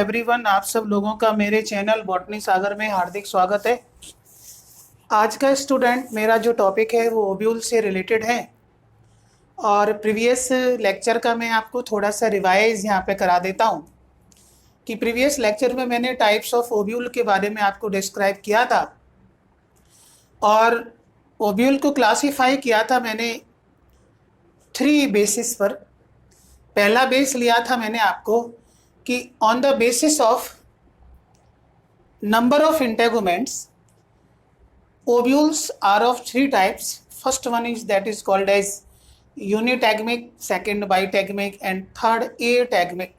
Everyone, आप सब लोगों का मेरे चैनल बॉटनी सागर में हार्दिक स्वागत है। आज का स्टूडेंट मेरा जो टॉपिक है वो ओब्यूल से रिलेटेड है और प्रीवियस लेक्चर का मैं आपको थोड़ा सा रिवाइज यहाँ पे करा देता हूँ कि प्रीवियस लेक्चर में मैंने टाइप्स ऑफ ओब्यूल के बारे में आपको डिस्क्राइब किया था और ओब्यूल को क्लासीफाई किया था मैंने 3 बेसिस पर। पहला बेस लिया था मैंने आपको कि on the basis of number of integuments ovules are of 3 types. First one is that is called as unitegmic, second bitegmic and third ategmic.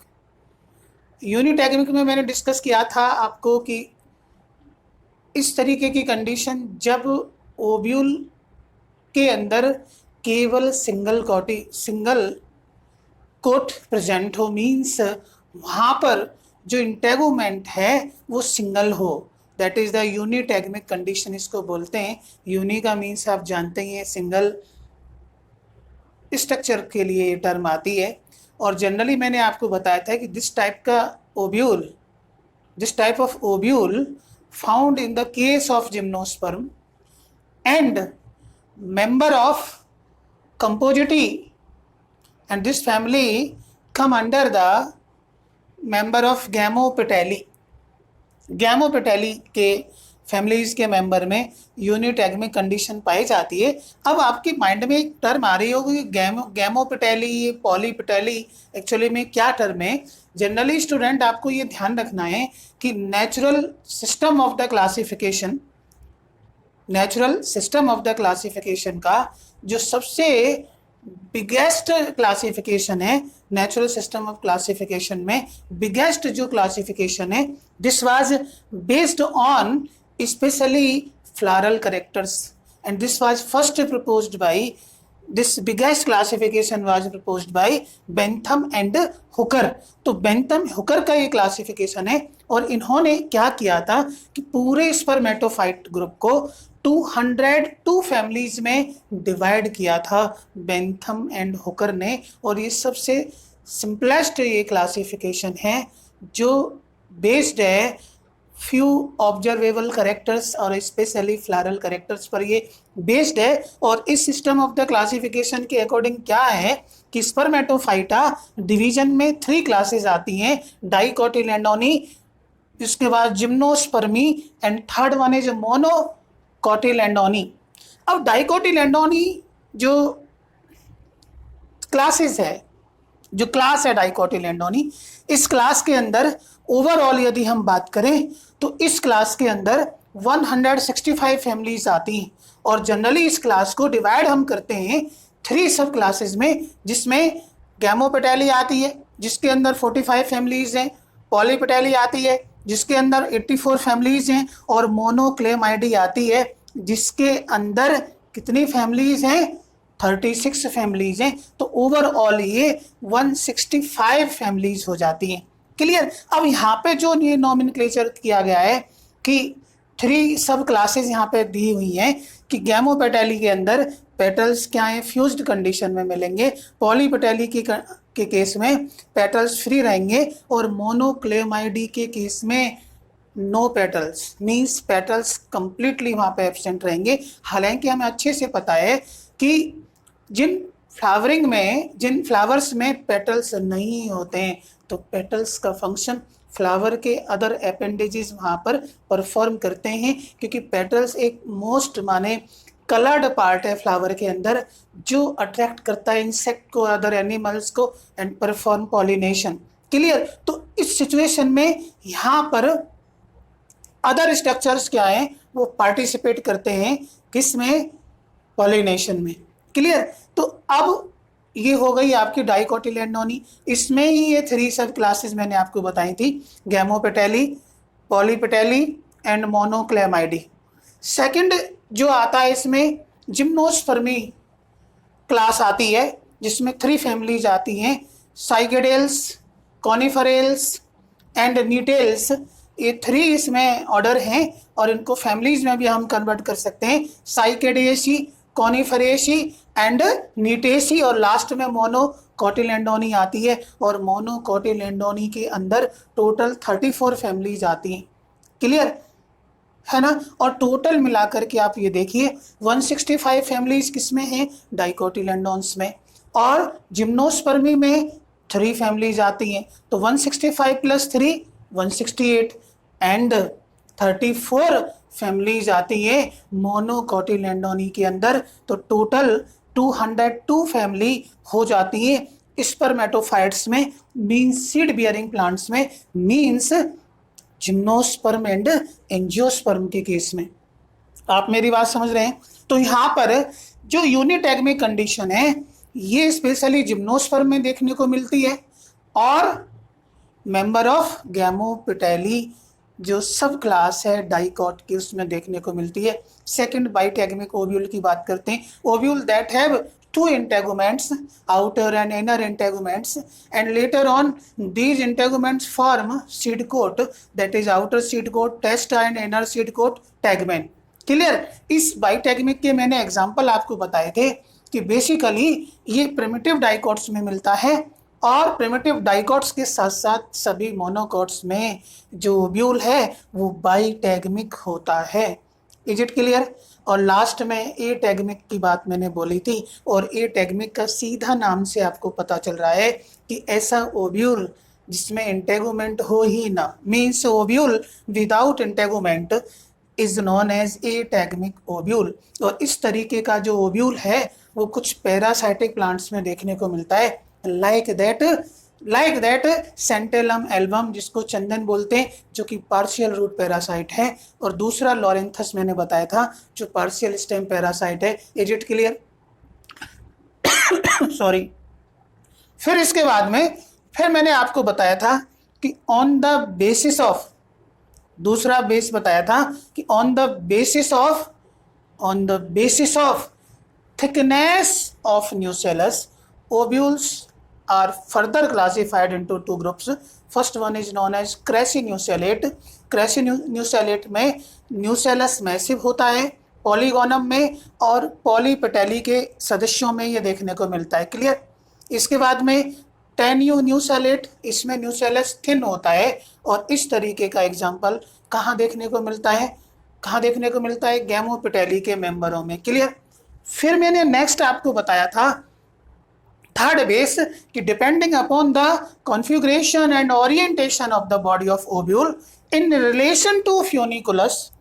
Unitegmic में मैंने डिस्कस किया था आपको कि इस तरीके की कंडीशन जब ओब्यूल के अंदर केवल सिंगल कोट प्रेजेंट हो, मीन्स वहाँ पर जो इंटेगुमेंट है वो सिंगल हो, दैट इज द यूनिटैगमिक कंडीशन इसको बोलते हैं। यूनि का मीन्स आप जानते ही हैं, सिंगल स्ट्रक्चर के लिए ये टर्म आती है। और जनरली मैंने आपको बताया था कि this type of ovule found in the case of gymnosperm and member of Compositae, and this family come under the member of Gamopetalae। गैमोपेटेली के फैमिलीज के मेंबर में यूनिटैगमिक कंडीशन पाई जाती है। अब आपके माइंड में एक टर्म आ रही होगी गैमोपेटेली, पॉलीपेटेली, एक्चुअली में क्या टर्म है। जनरली स्टूडेंट आपको ये ध्यान रखना है कि natural system of the classification का जो सबसे बिगेस्ट क्लासिफिकेशन है, नेचुरल सिस्टम ऑफ क्लासिफिकेशन में बिगेस्ट जो क्लासिफिकेशन है, this was based on specially floral characters and this was first proposed by this biggest classification was proposed by Bentham and Hooker. तो Bentham Hooker का ये classification है और इन्होंने क्या किया था कि पूरे स्पर्मेटोफाइट ग्रुप को 202 फैमिलीज में डिवाइड किया था बेंथम एंड हुकर ने। और ये सबसे सिंपलेस्ट ये क्लासिफिकेशन है जो बेस्ड है फ्यू ऑब्जर्वेबल कैरेक्टर्स और स्पेशली फ्लोरल कैरेक्टर्स पर ये बेस्ड है। और इस सिस्टम ऑफ द क्लासिफिकेशन के अकॉर्डिंग क्या है कि स्पर्मेटोफाइटा डिवीजन में 3 क्लासेस आती हैं, डाइकोटिलेडोनी, इसके बाद gymnospermae and third one is मोनोकोटिलेडोनी। अब डाइकोटिलेडोनी जो क्लास है डाइकोटिलेडोनी, इस क्लास के अंदर ओवरऑल यदि हम बात करें तो इस क्लास के अंदर 165 फैमिलीज आती हैं। और जनरली इस क्लास को डिवाइड हम करते हैं 3 सब क्लासेस में, जिसमें गैमोपेटेली आती है जिसके अंदर 45 फैमिलीज हैं, पॉलीपेटेली आती है जिसके अंदर 84 फैमिलीज हैं, और मोनोक्लेमाइडी आती है जिसके अंदर कितनी फैमिलीज हैं, 36 फैमिलीज हैं। तो ओवरऑल ये 165 फैमिलीज हो जाती हैं। क्लियर। अब यहाँ पे जो ये नॉमेनक्लेचर किया गया है कि 3 सब क्लासेस यहाँ पे दी हुई हैं कि गैमोपेटेली के अंदर पेटल्स क्या है, फ्यूज्ड कंडीशन में मिलेंगे, पॉलीपेटेली के केस में पेटल्स फ्री रहेंगे, और मोनोक्लेमाइडी के केस में no petals, means petals completely वहाँ पे एब्सेंट रहेंगे। हालांकि हमें अच्छे से पता है कि जिन फ्लावर्स में पेटल्स नहीं होते हैं तो पेटल्स का फंक्शन फ्लावर के अदर अपेंडेजेस वहाँ पर परफॉर्म करते हैं, क्योंकि पेटल्स एक मोस्ट कलर्ड पार्ट है फ्लावर के अंदर जो अट्रैक्ट करता है इंसेक्ट को, अदर एनिमल्स को एंड परफॉर्म पॉलिनेशन। क्लियर। तो इस सिचुएशन में यहाँ पर अदर स्ट्रक्चर्स क्या हैं, वो पार्टिसिपेट करते हैं किसमें, पॉलिनेशन में। क्लियर। तो अब ये हो गई आपकी डाइकोटिलेडोनी। इसमें ही ये 3 सब क्लासेस मैंने आपको बताई थी, गैमोपेटेली, पॉलीपेटेली एंड मोनोक्लेमाइडी। सेकंड जो आता है इसमें जिम्नोस्पर्मी क्लास आती है जिसमें 3 फैमिलीज आती हैं, साइकेडेल्स, कॉनिफरेल्स एंड नीटेल्स। ये 3 इसमें ऑर्डर हैं और इनको फैमिलीज में भी हम कन्वर्ट कर सकते हैं। साइकेडेसी कॉनिफरेसी एंड नीटेसी, और लास्ट में मोनोकोटिलेडोनी आती है। और मोनोकोटिलेडोनी के अंदर टोटल 34 फैमिलीज आती हैं। क्लियर है ना। और टोटल मिलाकर के आप ये देखिए 165 फैमिलीज किसमें हैं, डाइकोटिलेडोन्स में। और जिम्नोस्पर्मी में 3 फैमिलीज आती हैं, तो 165 प्लस 3 168 एंड 34 फैमिलीज आती है मोनोकोटिलेडोनी के अंदर, तो टोटल 202 फैमिली हो जाती है स्पर्मेटोफाइट्स में, मीन्स सीड बियरिंग प्लांट्स में, मीन्स जिम्नोस्पर्म एंड एंजियोस्पर्म के केस में। आप मेरी बात समझ रहे हैं। तो यहाँ पर जो यूनिटैगमिक कंडीशन है ये स्पेशली जिम्नोस्पर्म में देखने को मिलती है, और मेंबर ऑफ गैमोपेटैली जो सब क्लास है डाइकॉट की उसमें देखने को मिलती है। सेकंड बाइटैगमिक ओव्यूल की बात करते हैं। Ovule that have 2 integuments, outer and inner integuments, and later on these integuments form seed coat, that is outer seed coat, testa and inner seed coat, tegmen। Clear. इस बाइटैगमिक के मैंने एग्जांपल आपको बताए थे कि बेसिकली ये प्रिमिटिव डाइकॉट्स में मिलता है, और प्रिमिटिव डाइकॉट्स के साथ साथ सभी मोनोकॉट्स में जो ओव्यूल है वो बाइटैगमिक होता है। Is it clear. और लास्ट में ए टैगमिक की बात मैंने बोली थी, और ए टैगमिक का सीधा नाम से आपको पता चल रहा है कि ऐसा ओव्यूल जिसमें इंटेगुमेंट हो ही ना, means ovule without integument is known as ategmic ovule. और इस तरीके का जो ओव्यूल है वो कुछ पैरासाइटिक प्लांट्स में देखने को मिलता है, लाइक दैट सेंटेलम एल्बम जिसको चंदन बोलते हैं, जो कि पार्शियल रूट पैरासाइट है, और दूसरा लॉरेंथस मैंने बताया था जो पार्शियल स्टेम पैरासाइट है। Is it clear. सॉरी। फिर इसके बाद में फिर मैंने आपको बताया था कि ऑन द बेसिस ऑफ, दूसरा बेस बताया था कि on the basis of thickness of nucellus ovules are further classified into 2 groups. First one is known as crassinucellate. crassinucellate में न्यूसेलस मैसिव होता है पॉलीगोनम में, और पॉलीपेटेली के सदस्यों में ये देखने को मिलता है। क्लियर। इसके बाद में टेन्यून्यूसेलेट, इसमें न्यूसेलस थिन होता है, और इस तरीके का एग्जाम्पल कहाँ देखने को मिलता है, गैमोपेटेली के मेंबरों में। क्लियर। फिर मैंने नेक्स्ट आपको बताया था थर्ड बेस कि depending upon the configuration and orientation of the body of ovule in relation to funiculus,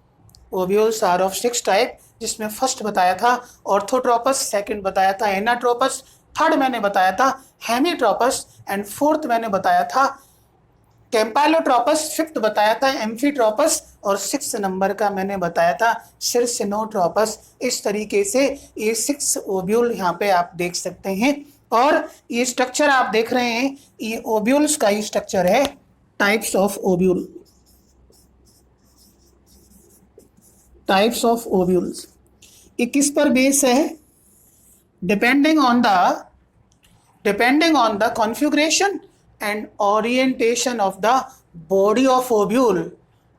ovules are of 6 type, जिसमें फर्स्ट बताया था ऑर्थोट्रोपस, सेकंड बताया था एनाट्रोपस, थर्ड मैंने बताया था हेमीट्रोपस, एंड फोर्थ मैंने बताया था कैम्पालोट्रोपस, फिफ्थ बताया था एम्फीट्रोपस, और 6 नंबर का मैंने बताया था सिरसिनोट्रोपस। इस तरीके से ये 6 ओव्यूल यहाँ पे आप देख सकते हैं, और ये स्ट्रक्चर आप देख रहे हैं ये ओव्यूल्स का ही स्ट्रक्चर है। Types of ovule, types of ovules, ये किस पर बेस है, depending on the configuration and orientation of the body of ovule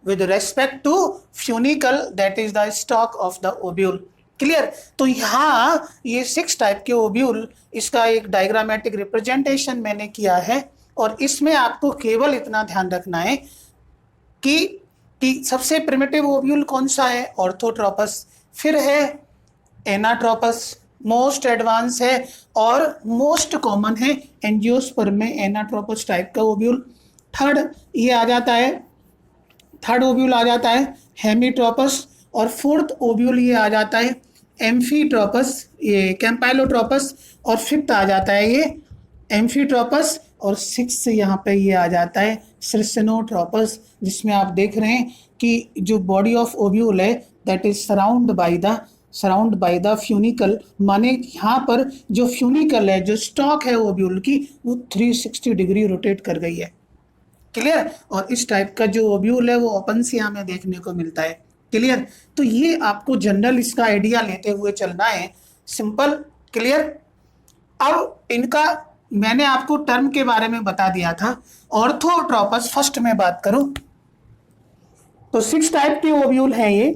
with respect to funicle, that is the stalk of the ovule। Clear. तो यहाँ ये 6 type के ovule, इसका एक डायग्रामेटिक रिप्रेजेंटेशन मैंने किया है, और इसमें आपको केवल इतना ध्यान रखना है कि सबसे प्रिमिटिव ओव्यूल कौन सा है, ऑर्थोट्रोपस, फिर है एनाट्रोपस, मोस्ट एडवांस है और मोस्ट कॉमन है एंजियोस्पर्म में एनाट्रोपस टाइप का ओव्यूल। थर्ड ओव्यूल आ जाता है हेमीट्रोपस, और फोर्थ ओव्यूल ये आ जाता है एम्फीट्रोपस, ये कैम्पाइलोट्रोपस, और फिफ्थ आ जाता है ये एम्फीट्रोपस, और 6 यहाँ पे ये आ जाता है सिरसिनोट्रोपस, जिसमें आप देख रहे हैं कि जो बॉडी ऑफ ओव्यूल है that is surround by the funicle, माने यहाँ पर जो फ्यूनिकल है, जो स्टॉक है ओव्यूल की, वो 360 डिग्री रोटेट कर गई है। क्लियर। और इस टाइप का जो ओव्यूल है वो ओपनसिया में देखने को मिलता है। क्लियर। तो ये आपको जनरल इसका आइडिया लेते हुए चलना है, सिंपल। क्लियर। अब इनका मैंने आपको टर्म के बारे में बता दिया था। ऑर्थोट्रोपस फर्स्ट में बात करूं तो 6 टाइप के ओव्यूल हैं ये।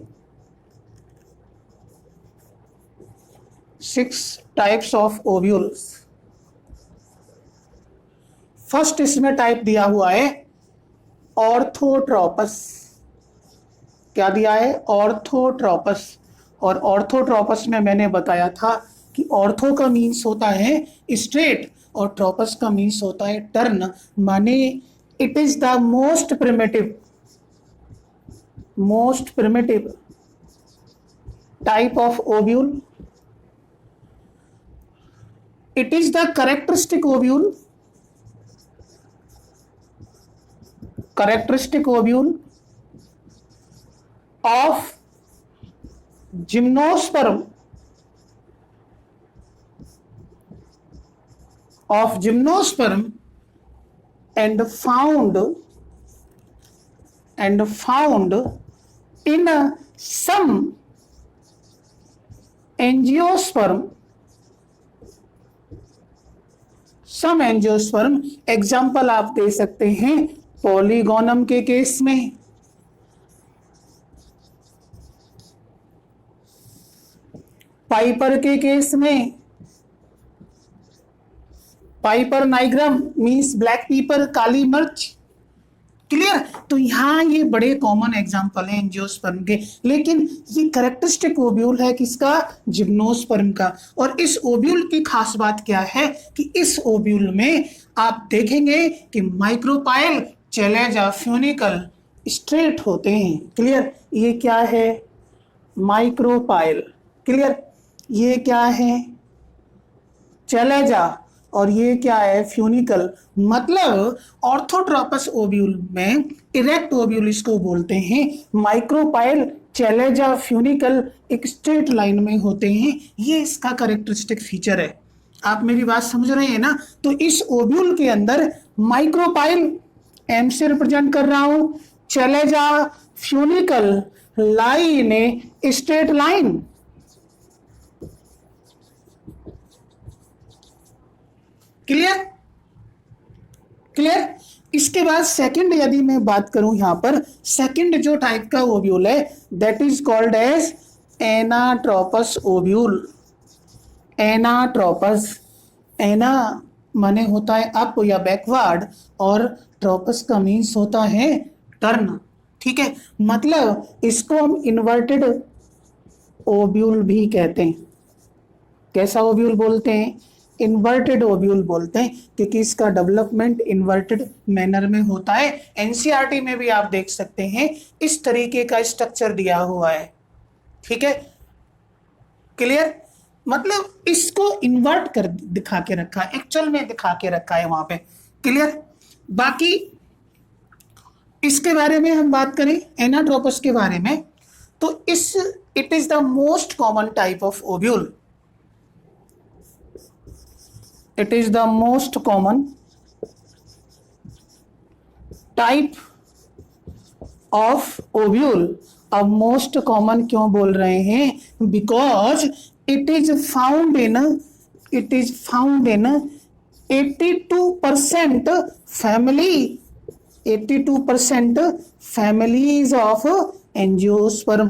6 टाइप्स ऑफ ओव्यूल्स। फर्स्ट इसमें टाइप दिया हुआ है ऑर्थोट्रोपस। क्या दिया है? ऑर्थोट्रोपस। और ऑर्थोट्रोपस में मैंने बताया था कि ऑर्थो का मीन्स होता है स्ट्रेट और ट्रोपस का मीन्स होता है टर्न, माने it is the most primitive type of ovule. It is the characteristic ovule of gymnosperm and found in some angiosperm। Example आप दे सकते हैं पॉलीगोनम के केस में, पाइपर के केस में, पाइपर नाइग्रम मीन्स ब्लैक पीपर, काली मिर्च। क्लियर? तो यहाँ ये बड़े कॉमन एग्जांपल हैं एंजियोस्पर्म के, लेकिन ये कैरेक्टरिस्टिक ओव्यूल है किसका? जिम्नोस्पर्म का। और इस ओव्यूल की खास बात क्या है कि इस ओव्यूल में आप देखेंगे कि माइक्रोपाइल, चैलेजा, फ्यूनिकल स्ट्रेट होते हैं। क्लियर? ये क्या है? माइक्रोपाइल। क्लियर? ये क्या है? चैलेजा। और ये क्या है? फ्यूनिकल। मतलब ऑर्थोट्रोपस ओव्यूल में इरेक्ट ओव्यूल इसको बोलते हैं, माइक्रोपाइल, चैलेजा, फ्यूनिकल एक स्ट्रेट लाइन में होते हैं। ये इसका कैरेक्टरिस्टिक फीचर है। आप मेरी बात समझ रहे हैं ना? तो इस ओव्यूल के अंदर माइक्रोपाइल एम से रिप्रेजेंट कर रहा हूं, chalaza, funicle line, straight line. Clear? इसके बाद सेकंड यदि मैं बात करूं, यहां पर सेकंड जो टाइप का ओव्यूल है that is called as anatropous ovule. Anatropous, ana माने होता है अप या बैकवर्ड और ट्रोपस का मीन्स होता है टर्न। ठीक है? मतलब इसको हम इन्वर्टेड ओव्यूल भी कहते हैं। कैसा ओव्यूल बोलते हैं? इन्वर्टेड ओव्यूल बोलते हैं, क्योंकि इसका डेवलपमेंट इन्वर्टेड मैनर में होता है। एनसीईआरटी में भी आप देख सकते हैं इस तरीके का स्ट्रक्चर दिया हुआ है। ठीक है? क्लियर? मतलब इसको इन्वर्ट कर दिखा के रखा है, एक्चुअल में दिखा के रखा है वहां पे। क्लियर? बाकी इसके बारे में हम बात करें एनाट्रोपस के बारे में, तो it is the most common type of ovule. It is the most common type of ovule। अब most common क्यों बोल रहे हैं? Because it is found in 82% families of angiosperm।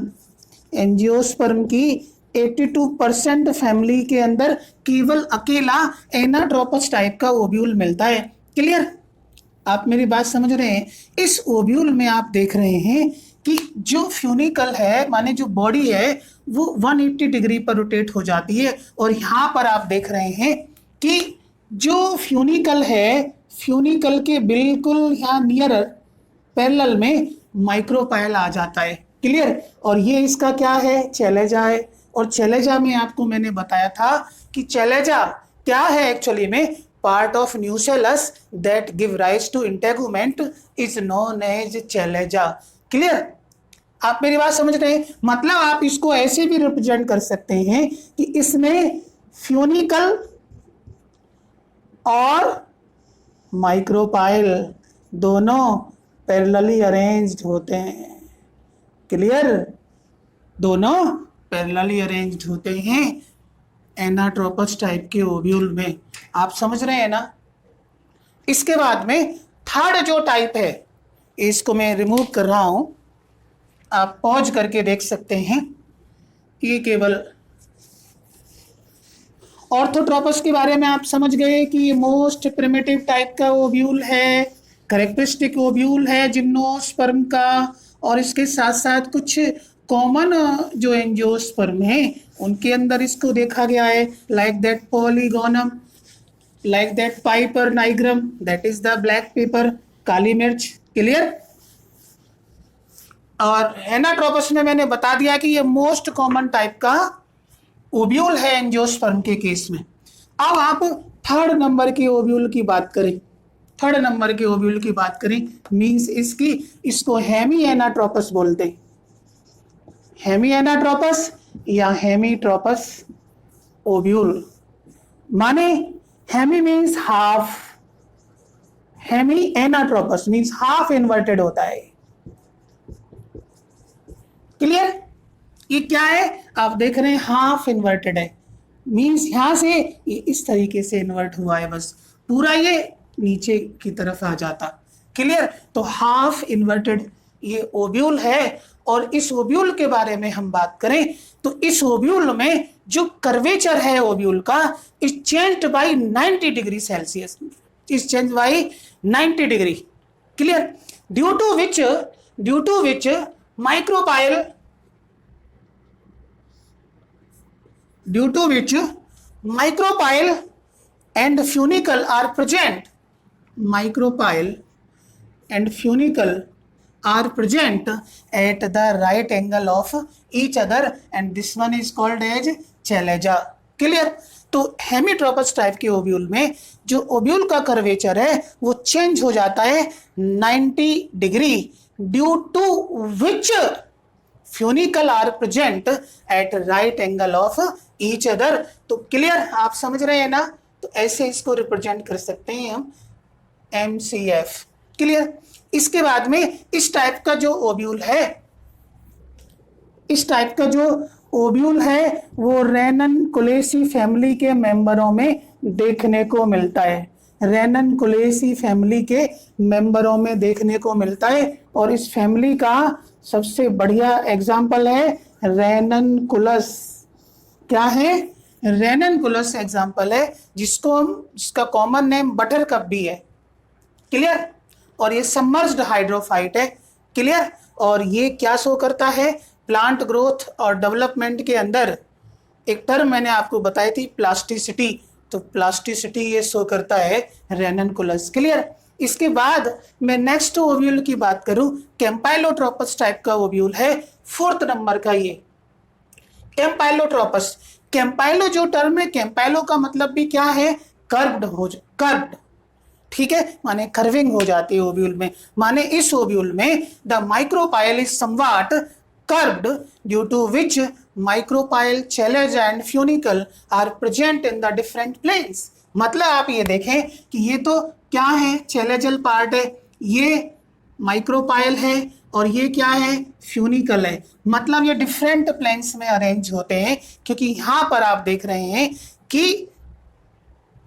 Angiosperm की 82% फैमिली के अंदर केवल अकेला एनाट्रोपस टाइप का ओव्यूल मिलता है। क्लियर? आप मेरी बात समझ रहे हैं? इस ओव्यूल में आप देख रहे हैं कि जो फ्यूनिकल है, माने जो बॉडी है वो 180 डिग्री पर रोटेट हो जाती है। और यहाँ पर आप देख रहे हैं कि जो फ्यूनिकल है, फ्यूनिकल के बिल्कुल यहाँ नियर पैरेलल में माइक्रोपाइल आ जाता है। क्लियर? और ये इसका क्या है? चैलेजा है। और चैलेजा में आपको मैंने बताया था कि चैलेजा क्या है एक्चुअली में? Part of nucellus that give rise to integument is known as chalaza. Clear? आप मेरी बात समझ रहे हैं? मतलब आप इसको ऐसे भी रिप्रेजेंट कर सकते हैं कि इसमें फ्यूनिकल और माइक्रोपाइल दोनों पैरेलली अरेंज्ड होते हैं। क्लियर? दोनों पैरेलली अरेंज्ड होते हैं एनाट्रोपस टाइप के ओव्यूल में। आप समझ रहे हैं ना? इसके बाद में थर्ड जो टाइप है, इसको मैं रिमूव कर रहा हूं, आप पॉज करके देख सकते हैं। ये केवल ऑर्थोट्रोपस के बारे में आप समझ गए कि ये मोस्ट प्रिमिटिव टाइप का ओव्यूल है, कैरेक्टरिस्टिक ओव्यूल है जिम्नोस्पर्म का, और इसके साथ साथ कुछ कॉमन जो एंजियोस्पर्म है उनके अंदर इसको देखा गया है, like that polygonum, like that piper nigrum, that is the black pepper, काली मिर्च। क्लियर। और हेनाट्रोपस में मैंने बता दिया कि ये मोस्ट कॉमन टाइप का ओव्यूल है एंजियोस्पर्म के केस में। अब आप थर्ड नंबर के ओव्यूल की बात करें, थर्ड नंबर के ओव्यूल की बात करें, मींस इसको हेमी एनाट्रोपस बोलते हैं, हेमी एनाट्रोपस या हेमीट्रोपस ओव्यूल। माने hemi means half, hemi anatropous means half inverted होता है। क्लियर। ये क्या है, आप देख रहे हैं हाफ इन्वर्टेड है, मींस यहां से ये इस तरीके से इन्वर्ट हुआ है, बस पूरा ये नीचे की तरफ आ जाता। क्लियर। तो हाफ इन्वर्टेड ये ओव्यूल है। और इस ओव्यूल के बारे में हम बात करें तो इस ओव्यूल में जो कर्वेचर है ओव्यूल का is changed by 90 degree Celsius, is change by 90 degree. Clear. Due to which micropyle, due to which micropyle and funicle are present, micropyle and funicle are present at the right angle of each other and this one is called as chalaza. Clear. तो हेमीट्रोपस type के ovule में जो ovule का curvature है वो change हो जाता है 90 degree, due to which funicle are present at right angle of each other. तो क्लियर, आप समझ रहे हैं ना। तो ऐसे इसको रिप्रेजेंट कर सकते हैं हम MCF। क्लियर। इसके बाद में इस टाइप का जो ओव्यूल है, इस टाइप का जो ओव्यूल है वो रेननकुलेसी फैमिली के मेंबरों में देखने को मिलता है, रेननकुलेसी फैमिली के मेंबरों में देखने को मिलता है। और इस फैमिली का सबसे बढ़िया एग्जाम्पल है रेननकुलस। क्या है, रेननकुलस एग्जाम्पल है, जिसका कॉमन नेम बटर कप भी है। क्लियर। और ये सबमर्ज्ड हाइड्रोफाइट है। क्लियर। और ये क्या शो करता है, प्लांट ग्रोथ और डेवलपमेंट के अंदर एक टर्म मैंने आपको बताई थी प्लास्टिसिटी, तो प्लास्टिसिटी ये शो करता है रेननकुलस। क्लियर। इसके बाद मैं नेक्स्ट ओव्यूल की बात करूं, कैम्पाइलोट्रोपस टाइप का ओव्यूल है, फोर्थ नंबर का ये कैम्पाइलोट्रोपस। कैम्पाइलो जो टर्म है, कैम्पाइलो का मतलब भी क्या है, कर्व्ड। ठीक है, माने कर्विंग हो जाती है ओव्यूल में। माने इस ओव्यूल में the micropyle is somewhat curved due to which micropyle, chalaza and funicle are present in the different planes. मतलब आप ये देखें कि ये तो क्या है, चैलेजल पार्ट है, ये माइक्रोपाइल है और ये क्या है, फ्यूनिकल है। मतलब ये डिफरेंट प्लेन्स में अरेंज होते हैं, क्योंकि यहां पर आप देख रहे हैं कि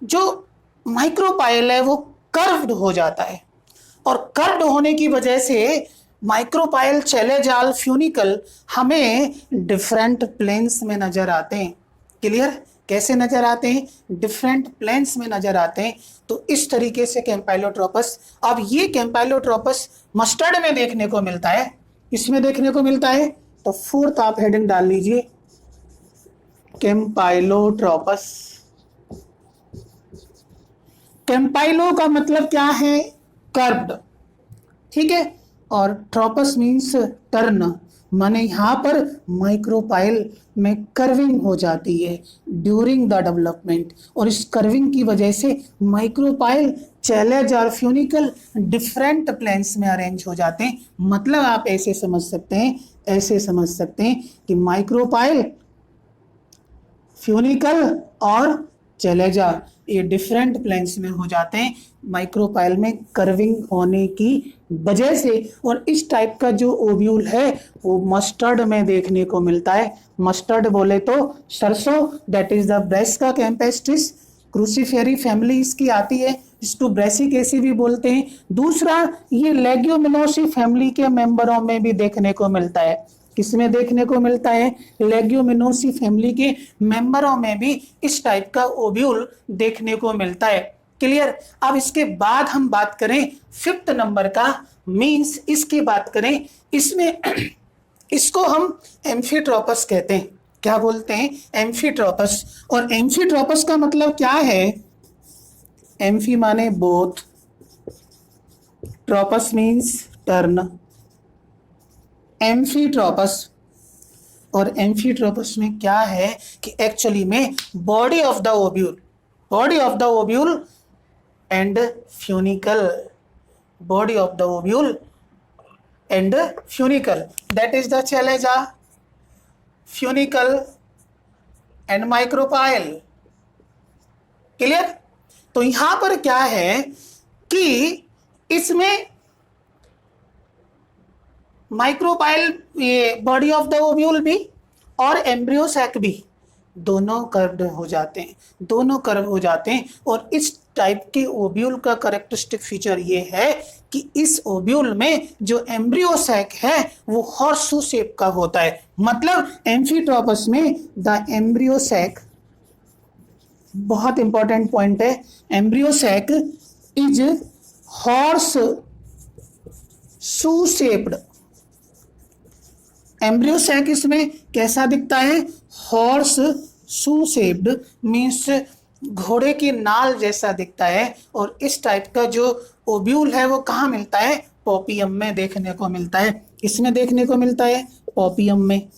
जो माइक्रोपाइल है वो कर्व्ड हो जाता है, और कर्व्ड होने की वजह से माइक्रोपाइल, चैलेजाल, फ्यूनिकल हमें डिफरेंट प्लेन्स में नजर आते हैं। क्लियर। कैसे नजर आते हैं, डिफरेंट प्लेन्स में नजर आते हैं। तो इस तरीके से कैम्पाइलोट्रोपस, अब ये कैम्पाइलोट्रोपस मस्टर्ड में देखने को मिलता है, इसमें देखने को मिलता है। तो फोर्थ आप हेडिंग डाल लीजिए, कैम्पाइलोट्रोपस। कैम्पाइलो का मतलब क्या है, कर्व्ड। ठीक है। और ट्रोपस मीन्स टर्न, माने यहाँ पर माइक्रोपाइल में कर्विंग हो जाती है ड्यूरिंग द डेवलपमेंट, और इस कर्विंग की वजह से माइक्रोपाइल, चैलेज और फ्यूनिकल डिफरेंट प्लेन्स में अरेंज हो जाते हैं। मतलब आप ऐसे समझ सकते हैं कि माइक्रोपाइल, फ्यूनिकल और चैलेजा ये डिफरेंट प्लेन्स में हो जाते हैं माइक्रोपाइल में कर्विंग होने की वजह से। और इस टाइप का जो ओव्यूल है वो मस्टर्ड में देखने को मिलता है। मस्टर्ड बोले तो सरसों, that is the Brassica campestris, Cruciferae family इसकी आती है, इसको ब्रेसिकेसी भी बोलते हैं। दूसरा, ये लेग्यूमिनोसी फैमिली के मेंबरों में भी देखने को मिलता है। किसमें देखने को मिलता है? लेग्यूमिनोसी फैमिली के मेंबरों में भी इस टाइप का ओव्यूल देखने को मिलता है। क्लियर? अब इसके बाद हम बात करें 5th नंबर का, मींस इसकी बात करें, इसमें इसको हम एम्फीट्रोपस कहते हैं। क्या बोलते हैं? एम्फीट्रोपस। और एम्फीट्रोपस का मतलब क्या है? एम्फी माने both, tropous means turn. Amphitropous, और एम्फीट्रोपस में क्या है कि एक्चुअली में body of the ovule and funicle, body of the ovule and funicle, that is the chalaza, funicle and micropyle. Clear? तो यहां पर क्या है कि इसमें माइक्रोपाइल, ये बॉडी ऑफ द ओव्यूल भी और एम्ब्रियो सैक भी दोनों कर्व्ड हो जाते हैं, दोनों कर्व हो जाते हैं। और इस टाइप के ओव्यूल का कैरेक्टरिस्टिक फीचर ये है कि इस ओव्यूल में जो एम्ब्रियो सैक है वो हॉर्सशू शेप का होता है। मतलब एम्फीट्रोपस में द एम्ब्रियो सैक, बहुत इंपॉर्टेंट पॉइंट है, embryo sac is horseshoe shaped. Embryo sac इसमें कैसा दिखता है? हॉर्स शू शेप्ड, मीन्स घोड़े की नाल जैसा दिखता है। और इस टाइप का जो ओव्यूल है वो कहाँ मिलता है? पोपियम में देखने को मिलता है। इसमें देखने को मिलता है पोपियम में,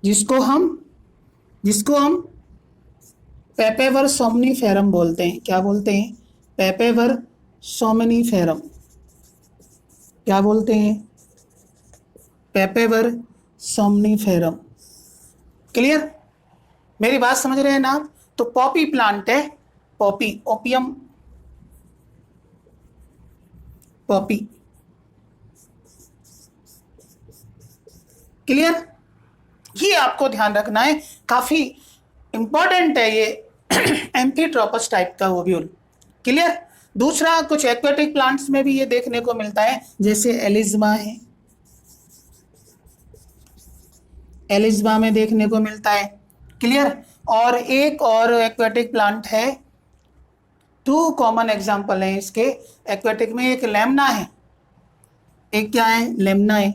जिसको हम पेपेवर सोमनीफेरम बोलते हैं। क्या बोलते हैं? पेपेवर सोमनीफेरम। क्या बोलते हैं? पेपेवर सोमनीफेरम। क्लियर? मेरी बात समझ रहे हैं ना? तो पॉपी प्लांट है, पॉपी, ओपियम, पॉपी। क्लियर? ये आपको ध्यान रखना है, काफी इंपॉर्टेंट है ये एम्फीट्रोपस टाइप का ओव्यूल। क्लियर? दूसरा, कुछ एक्वेटिक प्लांट्स में भी ये देखने को मिलता है, जैसे एलिज्मा है, एलिज्मा में देखने को मिलता है। क्लियर? और एक और एक्वेटिक प्लांट है, 2 कॉमन एग्जांपल हैं इसके एक्वेटिक में, एक लेमना है, एक क्या है? लेमना है।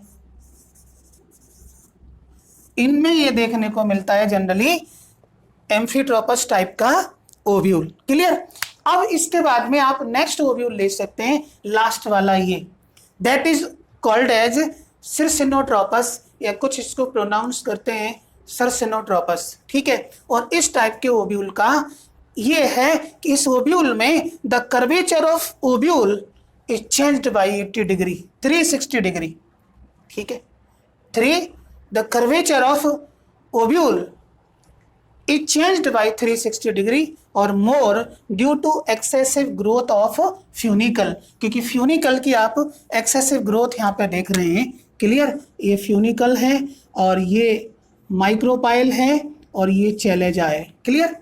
इनमें ये देखने को मिलता है जनरली एम्फीट्रोपस टाइप का ओव्यूल। क्लियर? अब इसके बाद में आप नेक्स्ट ओव्यूल ले सकते हैं, लास्ट वाला ये, दैट इज कॉल्ड एज सिरसिनोट्रोपस, या कुछ इसको प्रोनाउंस करते हैं सरसिनोट्रोपस। ठीक है? और इस टाइप के ओव्यूल का ये है कि इस ओव्यूल में the curvature of ovule is changed by 80 degree, 360 degree. ठीक है? The curvature of ovule is changed by 360 degree और more due to excessive growth of funicle, क्योंकि फ्यूनिकल की आप एक्सेसिव ग्रोथ यहाँ पे देख रहे हैं। क्लियर? ये फ्यूनिकल है और ये माइक्रोपाइल है और ये चैलेजा है। क्लियर?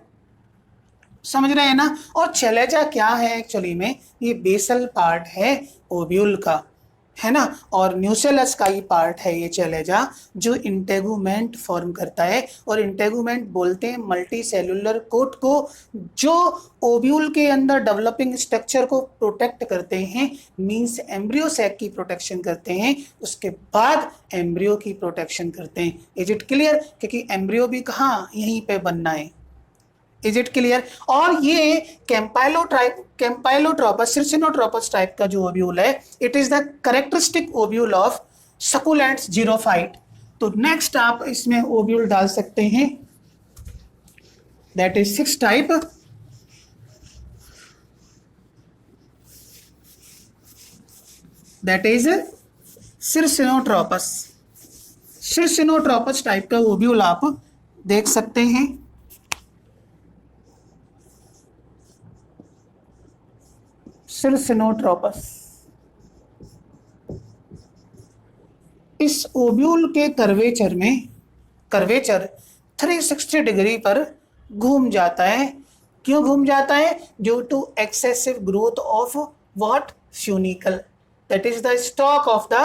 समझ रहे हैं ना? और चैलेजा क्या है एक्चुअली में? ये बेसल पार्ट है ओव्यूल का, है ना? और न्यूसेलस का ही पार्ट है ये चैलेजा, जो इंटेगुमेंट फॉर्म करता है। और इंटेगुमेंट बोलते हैं मल्टी सेल्यूलर कोट को, जो ओव्यूल के अंदर डेवलपिंग स्ट्रक्चर को प्रोटेक्ट करते हैं, मींस एम्ब्रियो सैक की प्रोटेक्शन करते हैं, उसके बाद एम्ब्रियो की प्रोटेक्शन करते हैं। Is it clear? क्योंकि एम्ब्रियो भी कहाँ? यहीं पे बनना है। Is it clear? और ये कैम्पाइलोट्रोपस, सिरसिनोट्रोपस टाइप का जो ओव्यूल है, it is the characteristic ovule of succulents xerophyte. तो नेक्स्ट आप इसमें ओव्यूल डाल सकते हैं, that is 6 type. That is circinotropous. Circinotropous type का ओव्यूल आप देख सकते हैं। सिरसिनोट्रोपस, इस ओव्यूल के कर्वेचर 360 डिग्री पर घूम जाता है। क्यों घूम जाता है? Due to excessive growth of what? Funicle, that is the stalk of the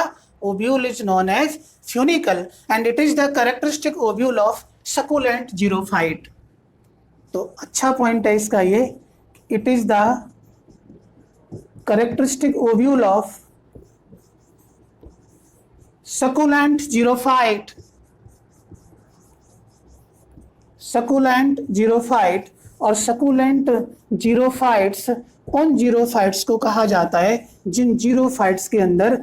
ovule is known as funicle and it is the characteristic ovule of succulent xerophyte. तो अच्छा पॉइंट है इसका ये, it is the characteristic ovule of succulent xerophyte. succulent xerophyte और succulent xerophytes उन xerophytes को कहा जाता है जिन जीरोफाइट्स के अंदर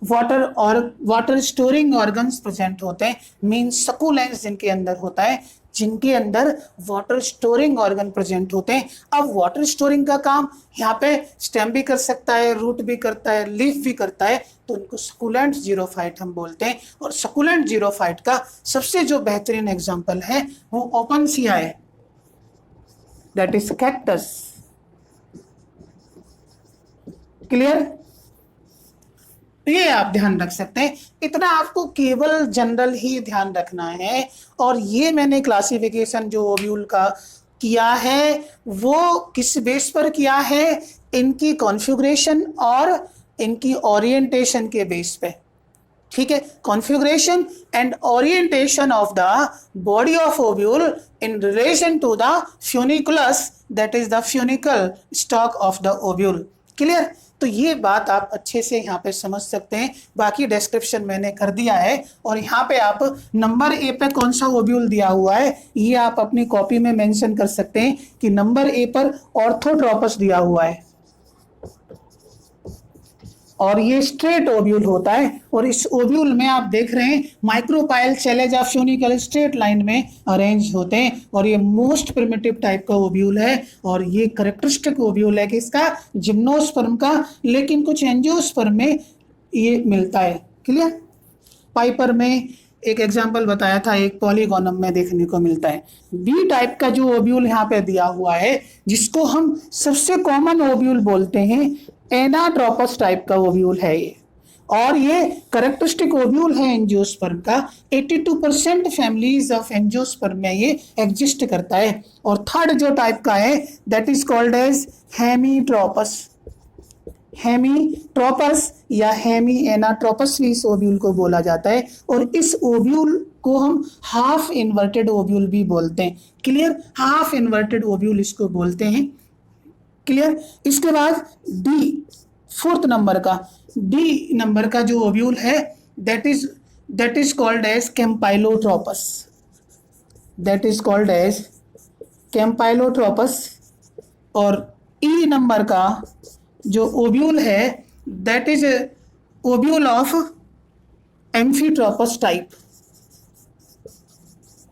वाटर स्टोरिंग ऑर्गन्स प्रेजेंट होते हैं, मींस सकुलेंट्स जिनके अंदर होता है, जिनके अंदर वाटर स्टोरिंग ऑर्गन प्रेजेंट होते हैं। अब वाटर स्टोरिंग का काम यहाँ पे स्टेम भी कर सकता है, रूट भी करता है, लीफ भी करता है, तो उनको सकुलेंट जीरोफाइट हम बोलते हैं। और सकुलेंट जीरोफाइट का सबसे जो बेहतरीन एग्जाम्पल है वो ओपनसिया है, दैट इज कैक्टस। क्लियर? ये आप ध्यान रख सकते हैं, इतना आपको केवल जनरल ही ध्यान रखना है। और ये मैंने क्लासिफिकेशन जो ओव्यूल का किया है वो किस बेस पर किया है, इनकी कॉन्फ़िगरेशन और इनकी ओरिएंटेशन के बेस पे। ठीक है, configuration and orientation of the body of ovule in relation to the funiculus, that is the funicle stalk of the ovule. Clear? तो ये बात आप अच्छे से यहाँ पे समझ सकते हैं, बाकी डिस्क्रिप्शन मैंने कर दिया है। और यहाँ पे आप नंबर ए पे कौन सा ओव्यूल दिया हुआ है ये आप अपनी कॉपी में मेंशन कर सकते हैं कि नंबर ए पर ऑर्थोट्रोपस दिया हुआ है और ये स्ट्रेट ओव्यूल होता है। और इस ओव्यूल में आप देख रहे हैं माइक्रोपाइल चैलेजा फ्यूनिकल स्ट्रेट लाइन में अरेंज होते हैं और ये मोस्ट प्रिमिटिव टाइप का ओव्यूल है। और ये करेक्टरिस्टिक ओव्यूल है किसका? जिम्नोस्पर्म का, लेकिन कुछ एंजियोस्पर्म में ये मिलता है। क्लियर? पाइपर में एक एग्जाम्पल बताया था, एक पॉलीगोनम में देखने को मिलता है। बी टाइप का जो ओव्यूल यहाँ पे दिया हुआ है, जिसको हम सबसे कॉमन ओव्यूल बोलते हैं, एनाट्रोपस टाइप का ओव्यूल है ये, और ये करेक्टरिस्टिक ओव्यूल है एंजियोस्पर्म का। 82% फैमिलीज ऑफ एंजियोस्पर्म में ये एग्जिस्ट करता है। और थर्ड जो टाइप का है दैट इज कॉल्ड एज हेमीट्रोपस। हेमीट्रोपस या हेमी एनाट्रोपस भी इस ओव्यूल को बोला जाता है। और इस ओव्यूल को हम हाफ इन्वर्टेड ओव्यूल भी बोलते हैं। क्लियर? हाफ इन्वर्टेड ओव्यूल इसको बोलते हैं। क्लियर? इसके बाद डी, फोर्थ नंबर का, डी नंबर का जो ओव्यूल है that is called as campylotropous. That is called as campylotropous. और ई नंबर का जो ओव्यूल है that is ovule of amphitropous type.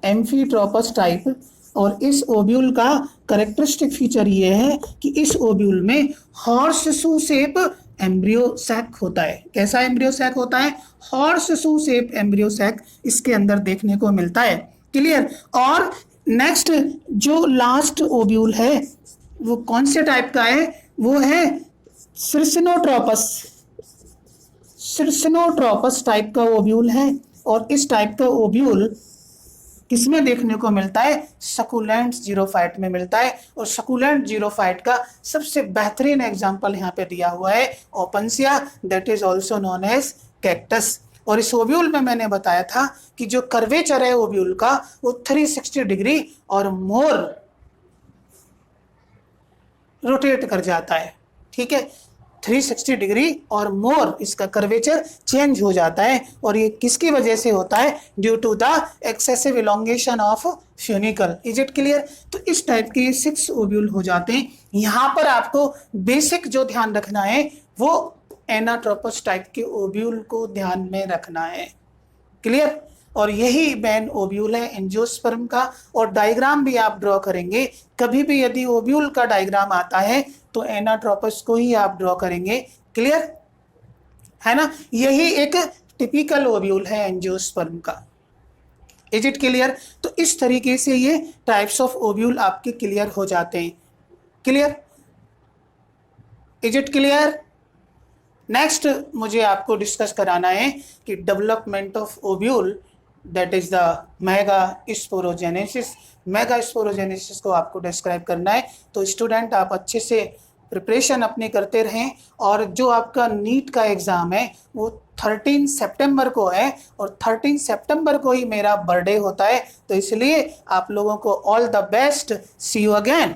Amphitropous type. और इस ओव्यूल का करेक्टरिस्टिक फीचर ये है कि इस ओव्यूल में हॉर्सशू शेप एम्ब्रियो सैक होता है। कैसा एम्ब्रियो सैक होता है? हॉर्सशू शेप एम्ब्रियो सैक इसके अंदर देखने को मिलता है। क्लियर? और नेक्स्ट जो लास्ट ओव्यूल है वो कौन से टाइप का है? वो है सिर्सिनोट्रोपस। सिर्सिनोट्रोपस टाइप का ओव्यूल है। और इस टाइप का ओव्यूल किसमें देखने को मिलता है? सकुलेंट जीरोफाइट में मिलता है। और सकुलेंट जीरोफाइट का सबसे बेहतरीन एग्जांपल यहाँ पे दिया हुआ है opuntia, that is also known as cactus. और इस ओव्यूल में मैंने बताया था कि जो कर्वेचर है ओव्यूल का वो 360 डिग्री और मोर रोटेट कर जाता है। ठीक है, 360 डिग्री और मोर इसका कर्वेचर चेंज हो जाता है। और ये किसकी वजह से होता है? Due to the excessive elongation of funicle. Is it clear? तो इस टाइप के 6 ओव्यूल हो जाते हैं। यहाँ पर आपको बेसिक जो ध्यान रखना है वो एनाट्रोपस टाइप के ओव्यूल को ध्यान में रखना है। क्लियर? और यही मेन ओव्यूल है एंजियोस्पर्म का। और डायग्राम भी आप ड्रॉ करेंगे, कभी भी यदि ओव्यूल का डायग्राम आता है तो एनाट्रोपस को ही आप ड्रॉ करेंगे। क्लियर है ना? यही एक टिपिकल ओव्यूल है एंजियोस्पर्म का। Is it clear? तो इस तरीके से ये टाइप्स ऑफ ओव्यूल आपके क्लियर हो जाते हैं। Clear? Is it clear? Next मुझे आपको डिस्कस कराना है कि development of ovule, that is the mega sporogenesis. Mega sporogenesis को आपको डिस्क्राइब करना है। तो स्टूडेंट आप अच्छे से प्रिपरेशन अपनी करते रहें। और जो आपका नीट का एग्ज़ाम है वो 13 सितंबर को है और 13 सितंबर को ही मेरा बर्थडे होता है, तो इसलिए आप लोगों को all the best, see you again.